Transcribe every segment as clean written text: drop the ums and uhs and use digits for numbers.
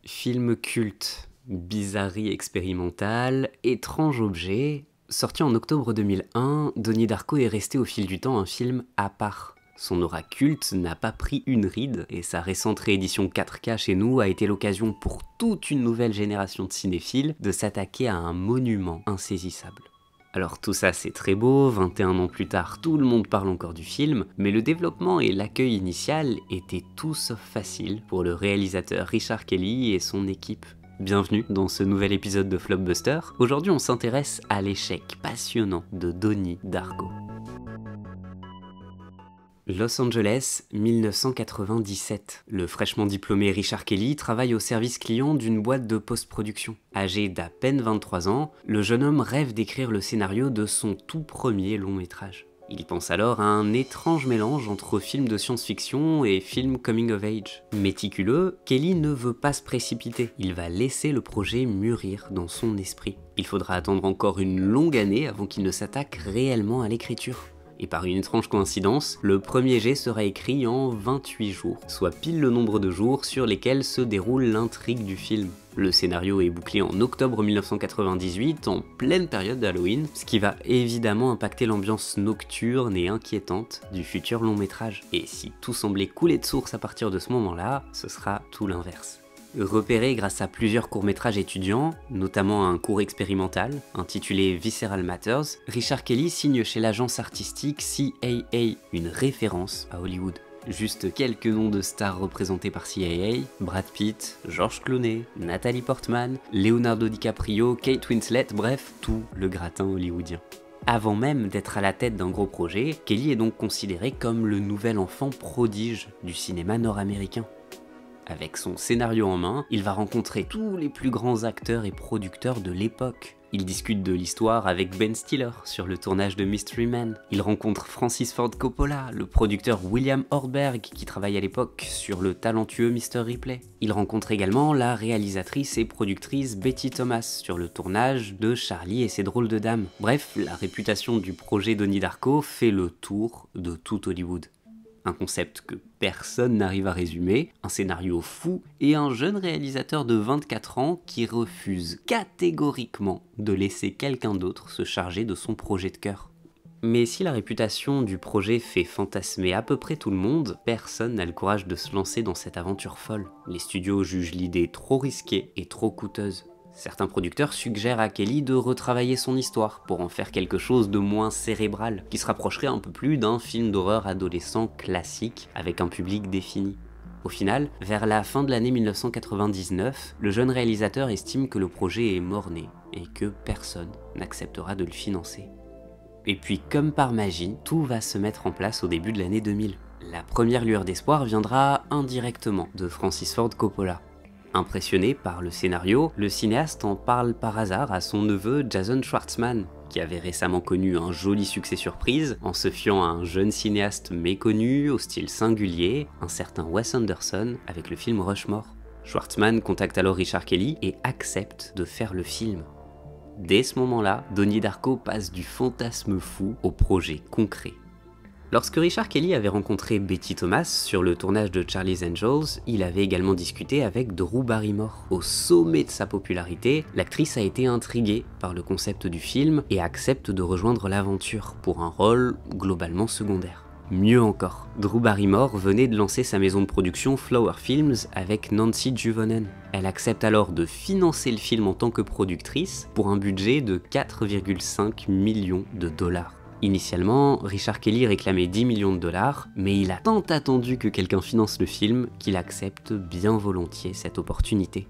Film culte, bizarrerie expérimentale, étrange objet, sorti en octobre 2001, Donnie Darko est resté au fil du temps un film à part. Son aura culte n'a pas pris une ride, et sa récente réédition 4K chez nous a été l'occasion pour toute une nouvelle génération de cinéphiles de s'attaquer à un monument insaisissable. Alors tout ça c'est très beau, 21 ans plus tard tout le monde parle encore du film, mais le développement et l'accueil initial étaient tout sauf faciles pour le réalisateur Richard Kelly et son équipe. Bienvenue dans ce nouvel épisode de Flopbuster. Aujourd'hui on s'intéresse à l'échec passionnant de Donnie Darko. Los Angeles, 1997. Le fraîchement diplômé Richard Kelly travaille au service client d'une boîte de post-production. Âgé d'à peine 23 ans, le jeune homme rêve d'écrire le scénario de son tout premier long métrage. Il y pense alors à un étrange mélange entre film de science-fiction et film coming of age. Méticuleux, Kelly ne veut pas se précipiter, il va laisser le projet mûrir dans son esprit. Il faudra attendre encore une longue année avant qu'il ne s'attaque réellement à l'écriture. Et par une étrange coïncidence, le premier jet sera écrit en 28 jours, soit pile le nombre de jours sur lesquels se déroule l'intrigue du film. Le scénario est bouclé en octobre 1998, en pleine période d'Halloween, ce qui va évidemment impacter l'ambiance nocturne et inquiétante du futur long métrage. Et si tout semblait couler de source à partir de ce moment-là, ce sera tout l'inverse. Repéré grâce à plusieurs courts-métrages étudiants, notamment un court expérimental intitulé Visceral Matters, Richard Kelly signe chez l'agence artistique CAA, une référence à Hollywood. Juste quelques noms de stars représentés par CAA, Brad Pitt, George Clooney, Natalie Portman, Leonardo DiCaprio, Kate Winslet, bref, tout le gratin hollywoodien. Avant même d'être à la tête d'un gros projet, Kelly est donc considéré comme le nouvel enfant prodige du cinéma nord-américain. Avec son scénario en main, il va rencontrer tous les plus grands acteurs et producteurs de l'époque. Il discute de l'histoire avec Ben Stiller sur le tournage de Mystery Man. Il rencontre Francis Ford Coppola, le producteur William Ortberg qui travaille à l'époque sur le talentueux Mr. Ripley. Il rencontre également la réalisatrice et productrice Betty Thomas sur le tournage de Charlie et ses drôles de dames. Bref, la réputation du projet Donnie Darko fait le tour de tout Hollywood. Un concept que personne n'arrive à résumer, un scénario fou et un jeune réalisateur de 24 ans qui refuse catégoriquement de laisser quelqu'un d'autre se charger de son projet de cœur. Mais si la réputation du projet fait fantasmer à peu près tout le monde, personne n'a le courage de se lancer dans cette aventure folle. Les studios jugent l'idée trop risquée et trop coûteuse. Certains producteurs suggèrent à Kelly de retravailler son histoire pour en faire quelque chose de moins cérébral, qui se rapprocherait un peu plus d'un film d'horreur adolescent classique avec un public défini. Au final, vers la fin de l'année 1999, le jeune réalisateur estime que le projet est mort-né et que personne n'acceptera de le financer. Et puis comme par magie, tout va se mettre en place au début de l'année 2000. La première lueur d'espoir viendra indirectement de Francis Ford Coppola. Impressionné par le scénario, le cinéaste en parle par hasard à son neveu Jason Schwartzman, qui avait récemment connu un joli succès surprise en se fiant à un jeune cinéaste méconnu, au style singulier, un certain Wes Anderson, avec le film Rushmore. Schwartzman contacte alors Richard Kelly et accepte de faire le film. Dès ce moment-là, Donnie Darko passe du fantasme fou au projet concret. Lorsque Richard Kelly avait rencontré Betty Thomas sur le tournage de Charlie's Angels, il avait également discuté avec Drew Barrymore. Au sommet de sa popularité, l'actrice a été intriguée par le concept du film et accepte de rejoindre l'aventure pour un rôle globalement secondaire. Mieux encore, Drew Barrymore venait de lancer sa maison de production Flower Films avec Nancy Juvonen. Elle accepte alors de financer le film en tant que productrice pour un budget de 4,5 millions de dollars. Initialement, Richard Kelly réclamait 10 millions de dollars, mais il a tant attendu que quelqu'un finance le film qu'il accepte bien volontiers cette opportunité.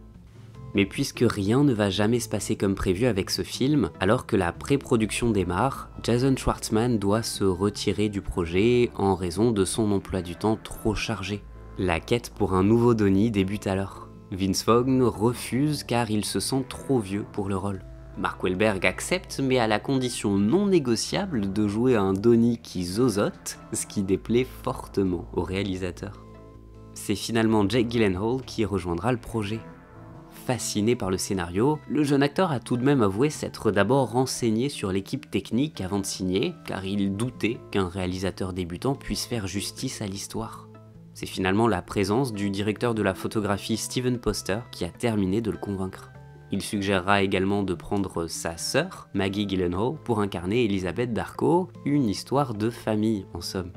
Mais puisque rien ne va jamais se passer comme prévu avec ce film, alors que la pré-production démarre, Jason Schwartzman doit se retirer du projet en raison de son emploi du temps trop chargé. La quête pour un nouveau Donnie débute alors. Vince Vaughn refuse car il se sent trop vieux pour le rôle. Mark Wahlberg accepte, mais à la condition non négociable de jouer un Donnie qui zozote, ce qui déplaît fortement au réalisateur. C'est finalement Jake Gyllenhaal qui rejoindra le projet. Fasciné par le scénario, le jeune acteur a tout de même avoué s'être d'abord renseigné sur l'équipe technique avant de signer, car il doutait qu'un réalisateur débutant puisse faire justice à l'histoire. C'est finalement la présence du directeur de la photographie Steven Poster qui a terminé de le convaincre. Il suggérera également de prendre sa sœur, Maggie Gyllenhaal, pour incarner Elizabeth Darko, une histoire de famille en somme.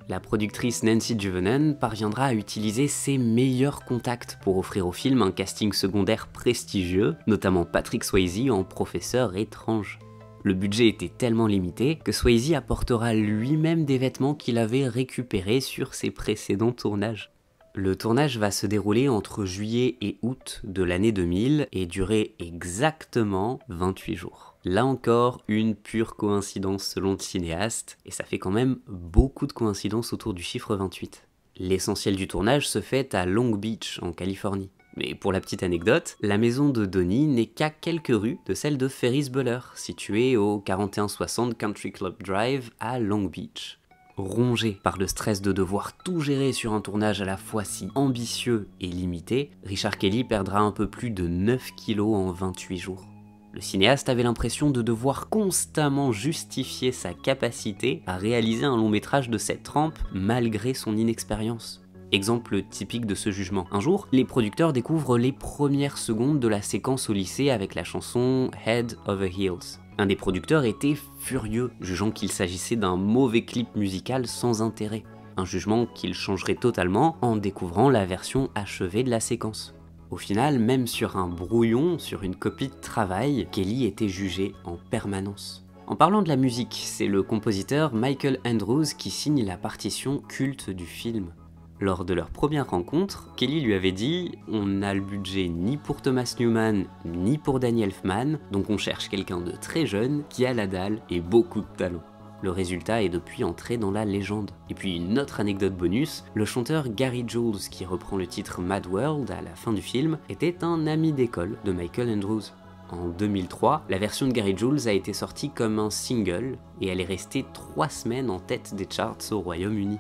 La productrice Nancy Juvonen parviendra à utiliser ses meilleurs contacts pour offrir au film un casting secondaire prestigieux, notamment Patrick Swayze en professeur étrange. Le budget était tellement limité que Swayze apportera lui-même des vêtements qu'il avait récupérés sur ses précédents tournages. Le tournage va se dérouler entre juillet et août de l'année 2000 et durer exactement 28 jours. Là encore, une pure coïncidence selon le cinéaste, et ça fait quand même beaucoup de coïncidences autour du chiffre 28. L'essentiel du tournage se fait à Long Beach, en Californie. Mais pour la petite anecdote, la maison de Donnie n'est qu'à quelques rues de celle de Ferris Bueller, située au 4160 Country Club Drive à Long Beach. Rongé par le stress de devoir tout gérer sur un tournage à la fois si ambitieux et limité, Richard Kelly perdra un peu plus de 9 kilos en 28 jours. Le cinéaste avait l'impression de devoir constamment justifier sa capacité à réaliser un long métrage de cette trempe malgré son inexpérience. Exemple typique de ce jugement. Un jour, les producteurs découvrent les premières secondes de la séquence au lycée avec la chanson Head Over Heels. Un des producteurs était furieux, jugeant qu'il s'agissait d'un mauvais clip musical sans intérêt. Un jugement qu'il changerait totalement en découvrant la version achevée de la séquence. Au final, même sur un brouillon, sur une copie de travail, Kelly était jugé en permanence. En parlant de la musique, c'est le compositeur Michael Andrews qui signe la partition culte du film. Lors de leur première rencontre, Kelly lui avait dit « On n'a le budget ni pour Thomas Newman, ni pour Danny Elfman, donc on cherche quelqu'un de très jeune, qui a la dalle et beaucoup de talent. » Le résultat est depuis entré dans la légende. Et puis une autre anecdote bonus, le chanteur Gary Jules, qui reprend le titre Mad World à la fin du film, était un ami d'école de Michael Andrews. En 2003, la version de Gary Jules a été sortie comme un single, et elle est restée 3 semaines en tête des charts au Royaume-Uni.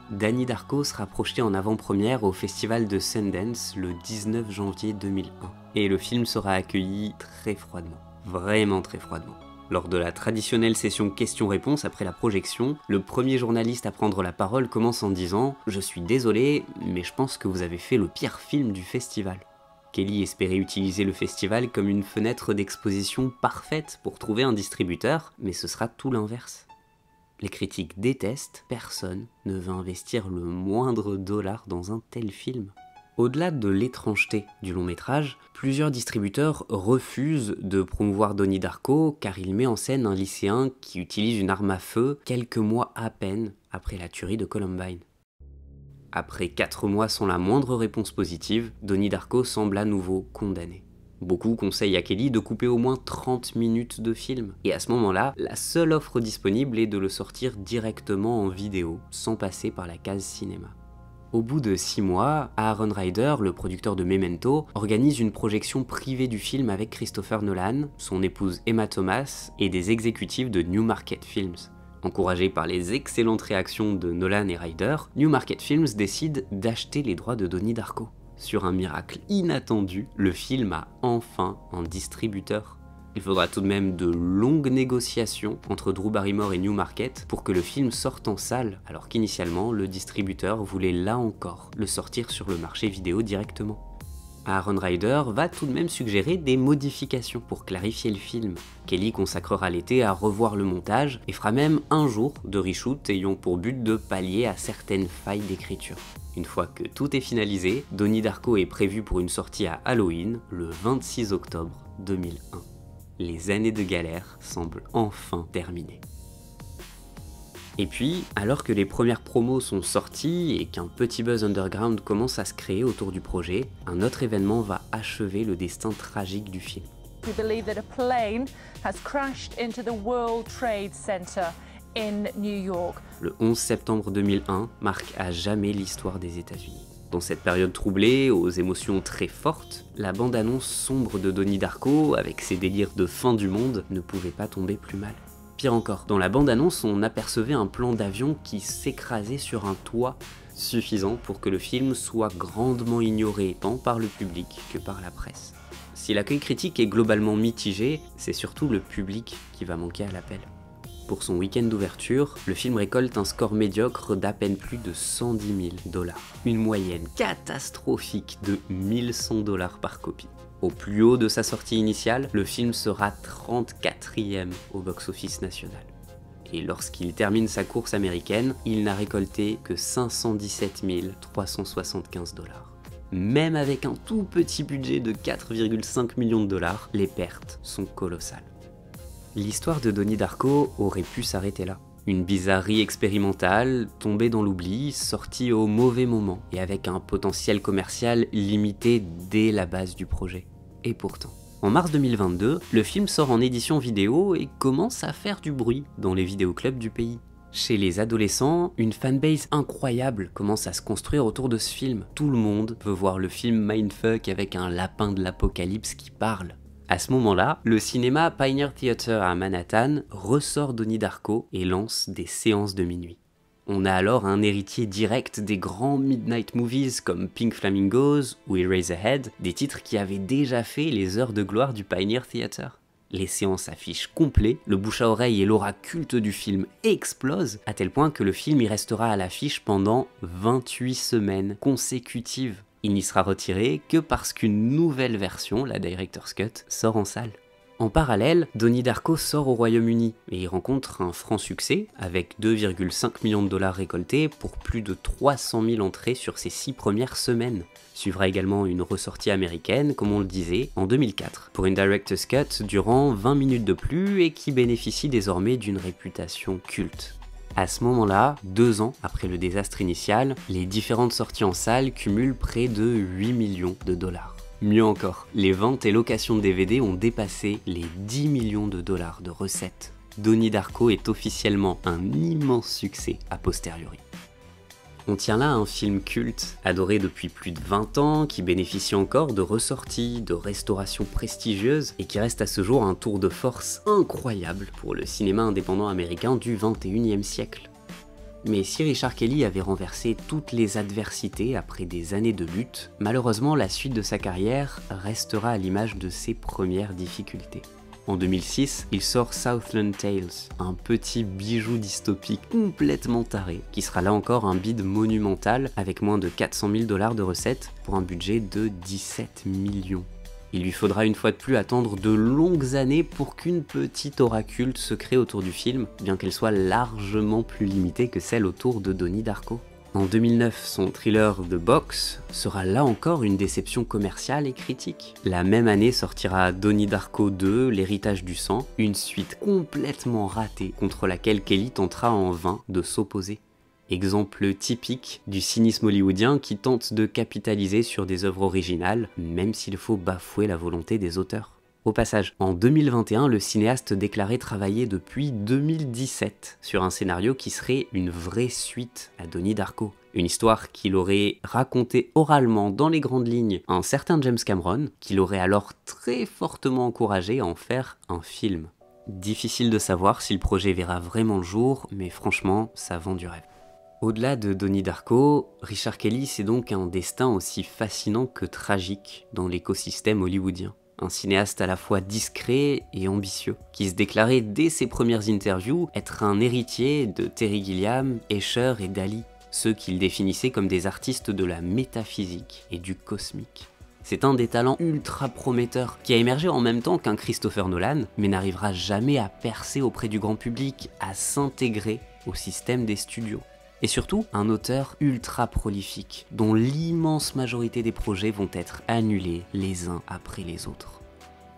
Donnie Darko sera projeté en avant-première au festival de Sundance le 19 janvier 2001. Et le film sera accueilli très froidement. Vraiment très froidement. Lors de la traditionnelle session questions-réponses après la projection, le premier journaliste à prendre la parole commence en disant « Je suis désolé, mais je pense que vous avez fait le pire film du festival ». Kelly espérait utiliser le festival comme une fenêtre d'exposition parfaite pour trouver un distributeur, mais ce sera tout l'inverse. Les critiques détestent, personne ne veut investir le moindre dollar dans un tel film. Au-delà de l'étrangeté du long métrage, plusieurs distributeurs refusent de promouvoir Donnie Darko car il met en scène un lycéen qui utilise une arme à feu quelques mois à peine après la tuerie de Columbine. Après 4 mois sans la moindre réponse positive, Donnie Darko semble à nouveau condamné. Beaucoup conseillent à Kelly de couper au moins 30 minutes de film. Et à ce moment-là, la seule offre disponible est de le sortir directement en vidéo, sans passer par la case cinéma. Au bout de 6 mois, Aaron Ryder, le producteur de Memento, organise une projection privée du film avec Christopher Nolan, son épouse Emma Thomas et des exécutifs de Newmarket Films. Encouragé par les excellentes réactions de Nolan et Ryder, Newmarket Films décide d'acheter les droits de Donnie Darko. Sur un miracle inattendu, le film a enfin un distributeur. Il faudra tout de même de longues négociations entre Drew Barrymore et Newmarket pour que le film sorte en salle, alors qu'initialement, le distributeur voulait là encore le sortir sur le marché vidéo directement. Aaron Ryder va tout de même suggérer des modifications pour clarifier le film. Kelly consacrera l'été à revoir le montage et fera même un jour de reshoot ayant pour but de pallier à certaines failles d'écriture. Une fois que tout est finalisé, Donnie Darko est prévu pour une sortie à Halloween le 26 octobre 2001. Les années de galère semblent enfin terminées. Et puis, alors que les premières promos sont sorties et qu'un petit buzz underground commence à se créer autour du projet, un autre événement va achever le destin tragique du film. We believe that a plane has crashed into the World Trade Center in New York. Le 11 septembre 2001 marque à jamais l'histoire des États-Unis. Dans cette période troublée, aux émotions très fortes, la bande-annonce sombre de Donnie Darko, avec ses délires de fin du monde, ne pouvait pas tomber plus mal. Pire encore, dans la bande-annonce, on apercevait un plan d'avion qui s'écrasait sur un toit, suffisant pour que le film soit grandement ignoré tant par le public que par la presse. Si l'accueil critique est globalement mitigé, c'est surtout le public qui va manquer à l'appel. Pour son week-end d'ouverture, le film récolte un score médiocre d'à peine plus de 110 000 $. Une moyenne catastrophique de 1100 $ par copie. Au plus haut de sa sortie initiale, le film sera 34e au box-office national. Et lorsqu'il termine sa course américaine, il n'a récolté que 517 375 $. Même avec un tout petit budget de 4,5 millions de $, les pertes sont colossales. L'histoire de Donnie Darko aurait pu s'arrêter là. Une bizarrerie expérimentale, tombée dans l'oubli, sortie au mauvais moment, et avec un potentiel commercial limité dès la base du projet. Et pourtant, en mars 2022, le film sort en édition vidéo et commence à faire du bruit dans les vidéoclubs du pays. Chez les adolescents, une fanbase incroyable commence à se construire autour de ce film. Tout le monde veut voir le film Mindfuck avec un lapin de l'apocalypse qui parle. À ce moment-là, le cinéma Pioneer Theatre à Manhattan ressort Donnie Darko et lance des séances de minuit. On a alors un héritier direct des grands midnight movies comme Pink Flamingos ou Eraserhead, des titres qui avaient déjà fait les heures de gloire du Pioneer Theatre. Les séances affichent complet, le bouche à oreille et l'aura culte du film explosent, à tel point que le film y restera à l'affiche pendant 28 semaines consécutives. Il n'y sera retiré que parce qu'une nouvelle version, la Director's Cut, sort en salle. En parallèle, Donnie Darko sort au Royaume-Uni et y rencontre un franc succès avec 2,5 millions de $ récoltés pour plus de 300 000 entrées sur ses 6 premières semaines. Suivra également une ressortie américaine, comme on le disait, en 2004, pour une Director's Cut durant 20 minutes de plus et qui bénéficie désormais d'une réputation culte. À ce moment-là, 2 ans après le désastre initial, les différentes sorties en salle cumulent près de 8 millions de $. Mieux encore, les ventes et locations de DVD ont dépassé les 10 millions de $ de recettes. Donnie Darko est officiellement un immense succès a posteriori. On tient là un film culte, adoré depuis plus de 20 ans, qui bénéficie encore de ressorties, de restaurations prestigieuses, et qui reste à ce jour un tour de force incroyable pour le cinéma indépendant américain du XXIe siècle. Mais si Richard Kelly avait renversé toutes les adversités après des années de lutte, malheureusement la suite de sa carrière restera à l'image de ses premières difficultés. En 2006, il sort Southland Tales, un petit bijou dystopique complètement taré, qui sera là encore un bid monumental avec moins de 400 000 $ de recettes pour un budget de 17 millions. Il lui faudra une fois de plus attendre de longues années pour qu'une petite aura culte se crée autour du film, bien qu'elle soit largement plus limitée que celle autour de Donnie Darko. En 2009, son thriller The Box sera là encore une déception commerciale et critique. La même année sortira Donnie Darko 2, L'héritage du sang, une suite complètement ratée contre laquelle Kelly tentera en vain de s'opposer. Exemple typique du cynisme hollywoodien qui tente de capitaliser sur des œuvres originales, même s'il faut bafouer la volonté des auteurs. Au passage, en 2021, le cinéaste déclarait travailler depuis 2017 sur un scénario qui serait une vraie suite à Donnie Darko. Une histoire qu'il aurait racontée oralement dans les grandes lignes à un certain James Cameron, qui l'aurait alors très fortement encouragé à en faire un film. Difficile de savoir si le projet verra vraiment le jour, mais franchement, ça vend du rêve. Au-delà de Donnie Darko, Richard Kelly c'est donc un destin aussi fascinant que tragique dans l'écosystème hollywoodien. Un cinéaste à la fois discret et ambitieux, qui se déclarait dès ses premières interviews être un héritier de Terry Gilliam, Escher et Dali, ceux qu'il définissait comme des artistes de la métaphysique et du cosmique. C'est un des talents ultra prometteurs, qui a émergé en même temps qu'un Christopher Nolan, mais n'arrivera jamais à percer auprès du grand public, à s'intégrer au système des studios. Et surtout, un auteur ultra prolifique, dont l'immense majorité des projets vont être annulés les uns après les autres.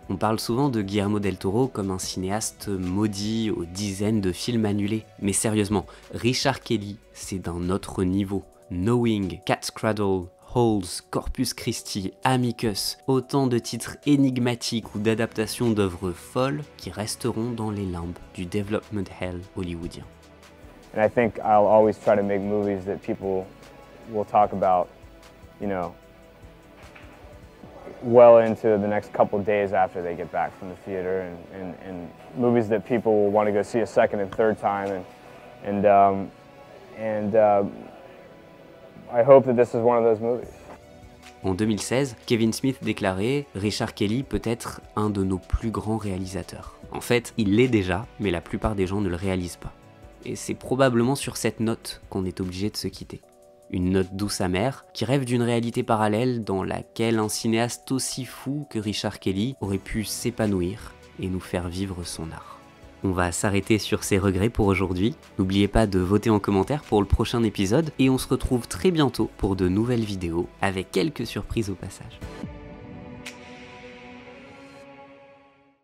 On parle souvent de Guillermo del Toro comme un cinéaste maudit aux dizaines de films annulés. Mais sérieusement, Richard Kelly, c'est d'un autre niveau. Knowing, Cat's Cradle, Holes, Corpus Christi, Amicus, autant de titres énigmatiques ou d'adaptations d'œuvres folles qui resteront dans les limbes du development hell hollywoodien. And I think I'll always try to make movies that people will talk about, you know, well into the next couple days after they get back from the theater, and movies that people will want to go see a second and third time, and I hope that this is one of those movies. En 2016, Kevin Smith déclarait « Richard Kelly peut être un de nos plus grands réalisateurs ». En fait, il l'est déjà, mais la plupart des gens ne le réalisent pas. Et c'est probablement sur cette note qu'on est obligé de se quitter. Une note douce amère, qui rêve d'une réalité parallèle dans laquelle un cinéaste aussi fou que Richard Kelly aurait pu s'épanouir et nous faire vivre son art. On va s'arrêter sur ces regrets pour aujourd'hui. N'oubliez pas de voter en commentaire pour le prochain épisode et on se retrouve très bientôt pour de nouvelles vidéos avec quelques surprises au passage.